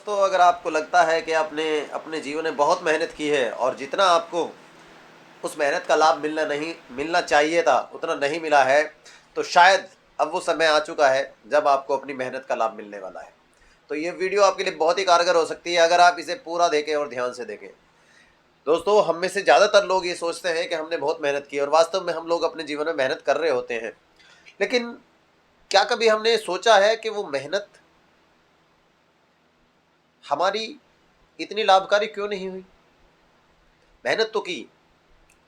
दोस्तों, अगर आपको लगता है कि आपने अपने जीवन में बहुत मेहनत की है और जितना आपको उस मेहनत का लाभ मिलना चाहिए था उतना नहीं मिला है, तो शायद अब वो समय आ चुका है जब आपको अपनी मेहनत का लाभ मिलने वाला है। तो ये वीडियो आपके लिए बहुत ही कारगर हो सकती है अगर आप इसे पूरा देखें और ध्यान से देखें। दोस्तों, हम में से ज़्यादातर लोग ये सोचते हैं कि हमने बहुत मेहनत की और वास्तव में हम लोग अपने जीवन में मेहनत कर रहे होते हैं। लेकिन क्या कभी हमने सोचा है कि वो मेहनत हमारी इतनी लाभकारी क्यों नहीं हुई? मेहनत तो की,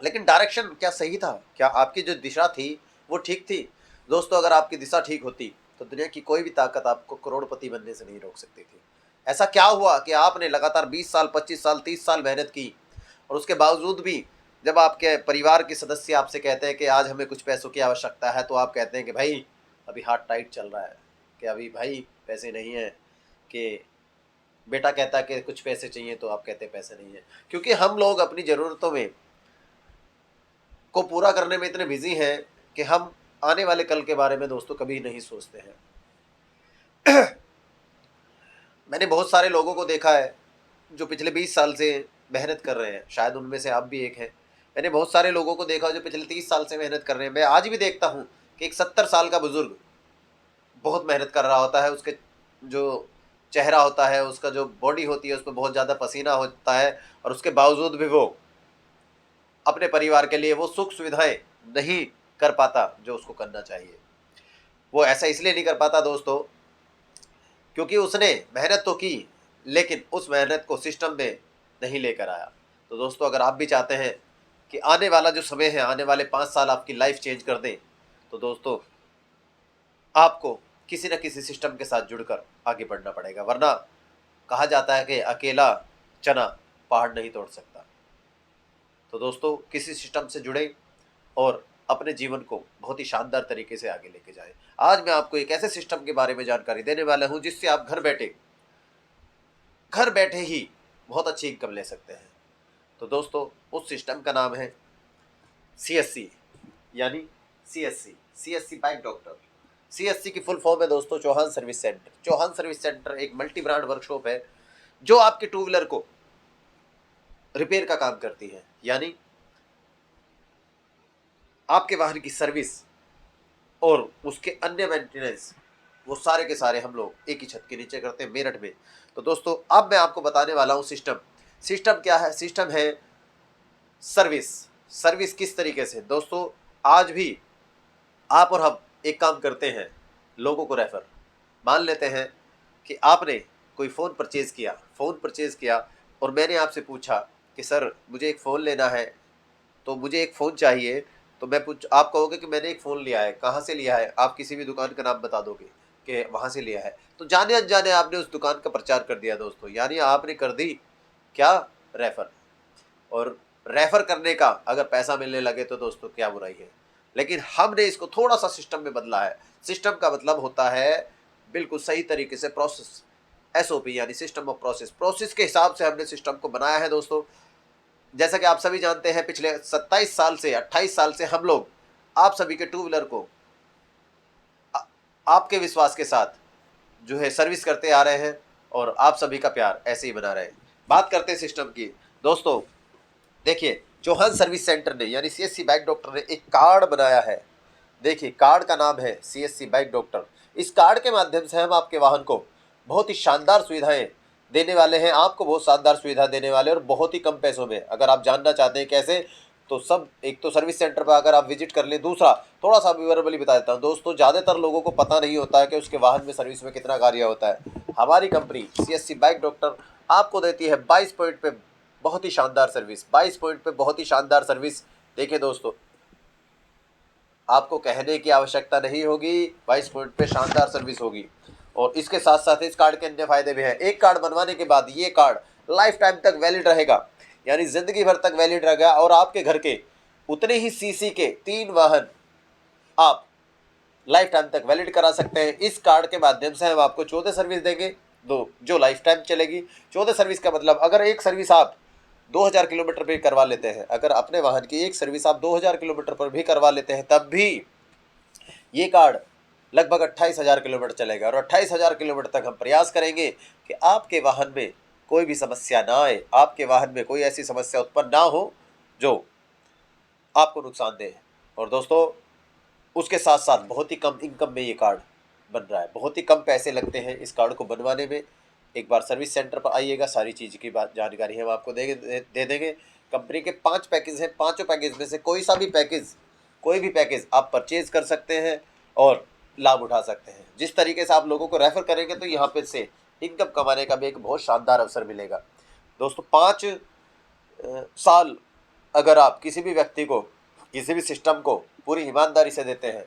लेकिन डायरेक्शन क्या सही था? क्या आपकी जो दिशा थी वो ठीक थी? दोस्तों, अगर आपकी दिशा ठीक होती तो दुनिया की कोई भी ताकत आपको करोड़पति बनने से नहीं रोक सकती थी। ऐसा क्या हुआ कि आपने लगातार 20 साल, 25 साल, 30 साल मेहनत की और उसके बावजूद भी जब आपके परिवार के सदस्य आपसे कहते हैं कि आज हमें कुछ पैसों की आवश्यकता है, तो आप कहते हैं कि भाई अभी हाथ टाइट चल रहा है, कि अभी भाई पैसे नहीं हैं, कि बेटा कहता है कि कुछ पैसे चाहिए तो आप कहते हैं पैसे नहीं है। क्योंकि हम लोग अपनी ज़रूरतों में को पूरा करने में इतने बिजी हैं कि हम आने वाले कल के बारे में दोस्तों कभी नहीं सोचते हैं। मैंने बहुत सारे लोगों को देखा है जो पिछले 20 साल से मेहनत कर रहे हैं, शायद उनमें से आप भी एक हैं। मैंने बहुत सारे लोगों को देखा जो पिछले 30 साल से मेहनत कर रहे हैं। मैं आज भी देखता हूँ कि एक 70 साल का बुजुर्ग बहुत मेहनत कर रहा होता है, उसके जो चेहरा होता है, उसका जो बॉडी होती है, उसमें बहुत ज़्यादा पसीना होता है और उसके बावजूद भी वो अपने परिवार के लिए वो सुख सुविधाएं नहीं कर पाता जो उसको करना चाहिए। वो ऐसा इसलिए नहीं कर पाता दोस्तों, क्योंकि उसने मेहनत तो की, लेकिन उस मेहनत को सिस्टम में नहीं लेकर आया। तो दोस्तों, अगर आप भी चाहते हैं कि आने वाला जो समय है, आने वाले 5 साल आपकी लाइफ चेंज कर दें, तो दोस्तों आपको किसी न किसी सिस्टम के साथ जुड़कर आगे बढ़ना पड़ेगा, वरना कहा जाता है कि अकेला चना पहाड़ नहीं तोड़ सकता। तो दोस्तों, किसी सिस्टम से जुड़े और अपने जीवन को बहुत ही शानदार तरीके से आगे लेके जाएं। आज मैं आपको एक ऐसे सिस्टम के बारे में जानकारी देने वाला हूं जिससे आप घर बैठे ही बहुत अच्छी इनकम ले सकते हैं। तो दोस्तों, उस सिस्टम का नाम है CSC, यानी CSC बाइक डॉक्टर। CSC की फुल फॉर्म है दोस्तों Chauhan service center. Chauhan service center एक मल्टी ब्रांड वर्कशॉप है जो आपके टू व्हीलर को रिपेयर का काम करती है, यानी आपके वाहन की सर्विस और उसके अन्य मेंटेनेंस, वो सारे के सारे हम लोग एक ही छत के नीचे करते हैं, मेरठ में। तो दोस्तों, अब मैं आपको बताने वाला हूँ सिस्टम क्या है। सिस्टम है सर्विस किस तरीके से। दोस्तों, आज भी आप और हम एक काम करते हैं, लोगों को रेफर। मान लेते हैं कि आपने कोई फ़ोन परचेज़ किया और मैंने आपसे पूछा कि सर मुझे एक फ़ोन लेना है, तो मुझे एक फ़ोन चाहिए। तो आप कहोगे कि मैंने एक फ़ोन लिया है, कहाँ से लिया है? आप किसी भी दुकान का नाम बता दोगे कि वहाँ से लिया है। तो जाने अनजाने आपने उस दुकान का प्रचार कर दिया दोस्तों, यानी आपने कर दी क्या? रेफर। और रेफर करने का अगर पैसा मिलने लगे तो दोस्तों क्या बुराई है। लेकिन हमने इसको थोड़ा सा सिस्टम में बदला है। सिस्टम का मतलब होता है बिल्कुल सही तरीके से प्रोसेस, SOP यानी सिस्टम ऑफ प्रोसेस के हिसाब से हमने सिस्टम को बनाया है दोस्तों। जैसा कि आप सभी जानते हैं, पिछले 27 साल से 28 साल से हम लोग आप सभी के टू व्हीलर को आपके विश्वास के साथ जो है सर्विस करते आ रहे हैं और आप सभी का प्यार ऐसे ही बना रहे। बात करते हैं सिस्टम की। दोस्तों देखिए, चौहान सर्विस सेंटर ने यानी CSC बाइक डॉक्टर ने एक कार्ड बनाया है। देखिए, कार्ड का नाम है CSC बाइक डॉक्टर। इस कार्ड के माध्यम से हम आपके वाहन को बहुत ही शानदार सुविधाएं देने वाले हैं, आपको बहुत शानदार सुविधा देने वाले हैं और बहुत ही कम पैसों में। अगर आप जानना चाहते हैं कैसे, तो एक तो सर्विस सेंटर पर अगर आप विजिट कर लें। दूसरा, थोड़ा सा विवरणबली बता देता हूँ दोस्तों, ज़्यादातर लोगों को पता नहीं होता है कि उसके वाहन में सर्विस में कितना कार्य होता है। हमारी कंपनी CSC बाइक डॉक्टर आपको देती है 22 पॉइंट पे बहुत ही शानदार सर्विस। 22 पॉइंट पे बहुत ही शानदार सर्विस। देखिए दोस्तों, आपको कहने की आवश्यकता नहीं होगी, 22 पॉइंट पे शानदार सर्विस होगी। और इसके साथ साथ इस कार्ड के अन्य फायदे भी हैं। एक कार्ड बनवाने के बाद ये कार्ड लाइफ टाइम तक वैलिड रहेगा, यानी जिंदगी भर तक वैलिड रहेगा और आपके घर के उतने ही CC के 3 वाहन आप लाइफ टाइम तक वैलिड करा सकते हैं। इस कार्ड के माध्यम से हम आपको 14 सर्विस देंगे, जो लाइफ टाइम चलेगी। 14 सर्विस का मतलब, अगर एक सर्विस आप 2000 किलोमीटर पर करवा लेते हैं, अगर अपने वाहन की एक सर्विस आप 2000 किलोमीटर पर भी करवा लेते हैं, तब भी ये कार्ड लगभग 28,000 किलोमीटर चलेगा और 28,000 किलोमीटर तक हम प्रयास करेंगे कि आपके वाहन में कोई भी समस्या ना आए, आपके वाहन में कोई ऐसी समस्या उत्पन्न ना हो जो आपको नुकसान दे। और दोस्तों, उसके साथ साथ बहुत ही कम इनकम में ये कार्ड बन रहा है, बहुत ही कम पैसे लगते हैं इस कार्ड को बनवाने में। एक बार सर्विस सेंटर पर आइएगा, सारी चीज़ की बात जानकारी हम आपको दे देंगे। कंपनी के 5 पैकेज हैं, पाँचों पैकेज में से कोई भी पैकेज आप परचेज कर सकते हैं और लाभ उठा सकते हैं। जिस तरीके से आप लोगों को रेफर करेंगे तो यहाँ पे से इनकम कमाने का भी एक बहुत शानदार अवसर मिलेगा। दोस्तों, 5 साल अगर आप किसी भी व्यक्ति को, किसी भी सिस्टम को पूरी ईमानदारी से देते हैं,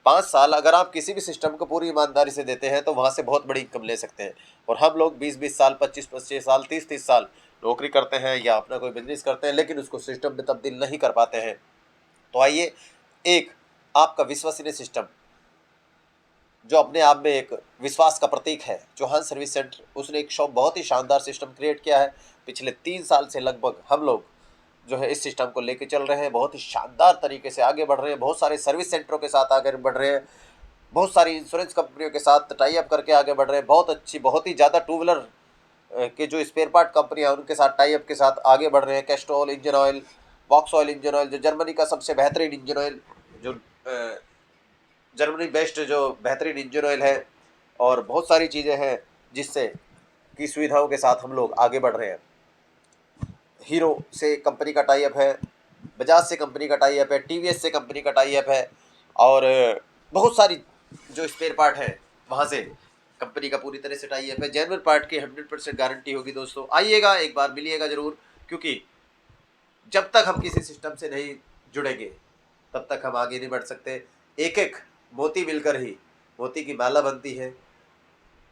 5 साल अगर आप किसी भी सिस्टम को पूरी ईमानदारी से देते हैं तो वहाँ से बहुत बड़ी इनकम ले सकते हैं। और हम लोग 20-20 साल, 25-25 साल, 30-30 साल नौकरी करते हैं या अपना कोई बिजनेस करते हैं, लेकिन उसको सिस्टम में तब्दील नहीं कर पाते हैं। तो आइए, एक आपका विश्वसनीय सिस्टम जो अपने आप में एक विश्वास का प्रतीक है, चौहान सर्विस सेंटर, उसने एक बहुत ही शानदार सिस्टम क्रिएट किया है। पिछले 3 साल से लगभग हम लोग जो है इस सिस्टम को लेके चल रहे हैं, बहुत ही शानदार तरीके से आगे बढ़ रहे हैं, बहुत सारे सर्विस सेंटरों के साथ आगे बढ़ रहे हैं, बहुत सारी इंश्योरेंस कंपनियों के साथ टाई अप करके आगे बढ़ रहे हैं, बहुत ही ज़्यादा टू व्हीलर के जो स्पेयर पार्ट कंपनियां उनके साथ टाई अप के साथ आगे बढ़ रहे हैं। कैस्ट्रॉल इंजन ऑयल, वॉक्सऑयल इंजन ऑयल, जो जर्मनी का सबसे बेहतरीन इंजन ऑयल, जो जर्मनी बेस्ट जो बेहतरीन इंजन ऑयल है, और बहुत सारी चीज़ें हैं जिससे की सुविधाओं के साथ हम लोग आगे बढ़ रहे हैं। हीरो से कंपनी का टाई अप है, बजाज से कंपनी का टाई अप है, टीवीएस से कंपनी का टाई अप है, और बहुत सारी जो स्पेयर पार्ट है वहाँ से कंपनी का पूरी तरह से टाई अप है। जेन्युइन पार्ट की 100% गारंटी होगी। दोस्तों, आइएगा, एक बार मिलिएगा ज़रूर, क्योंकि जब तक हम किसी सिस्टम से नहीं जुड़ेंगे तब तक हम आगे नहीं बढ़ सकते। एक एक मोती मिलकर ही मोती की माला बनती है,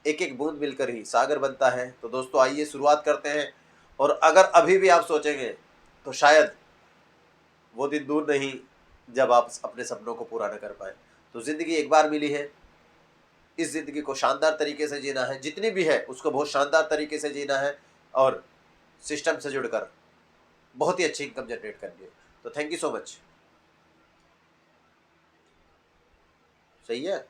एक एक बूंद मिलकर ही सागर बनता है। तो दोस्तों, आइए शुरुआत करते हैं। और अगर अभी भी आप सोचेंगे तो शायद वो दिन दूर नहीं जब आप अपने सपनों को पूरा न कर पाए। तो ज़िंदगी एक बार मिली है, इस ज़िंदगी को शानदार तरीके से जीना है, जितनी भी है उसको बहुत शानदार तरीके से जीना है, और सिस्टम से जुड़कर बहुत ही अच्छी इनकम जनरेट करनी है। तो थैंक यू सो मच। सही है।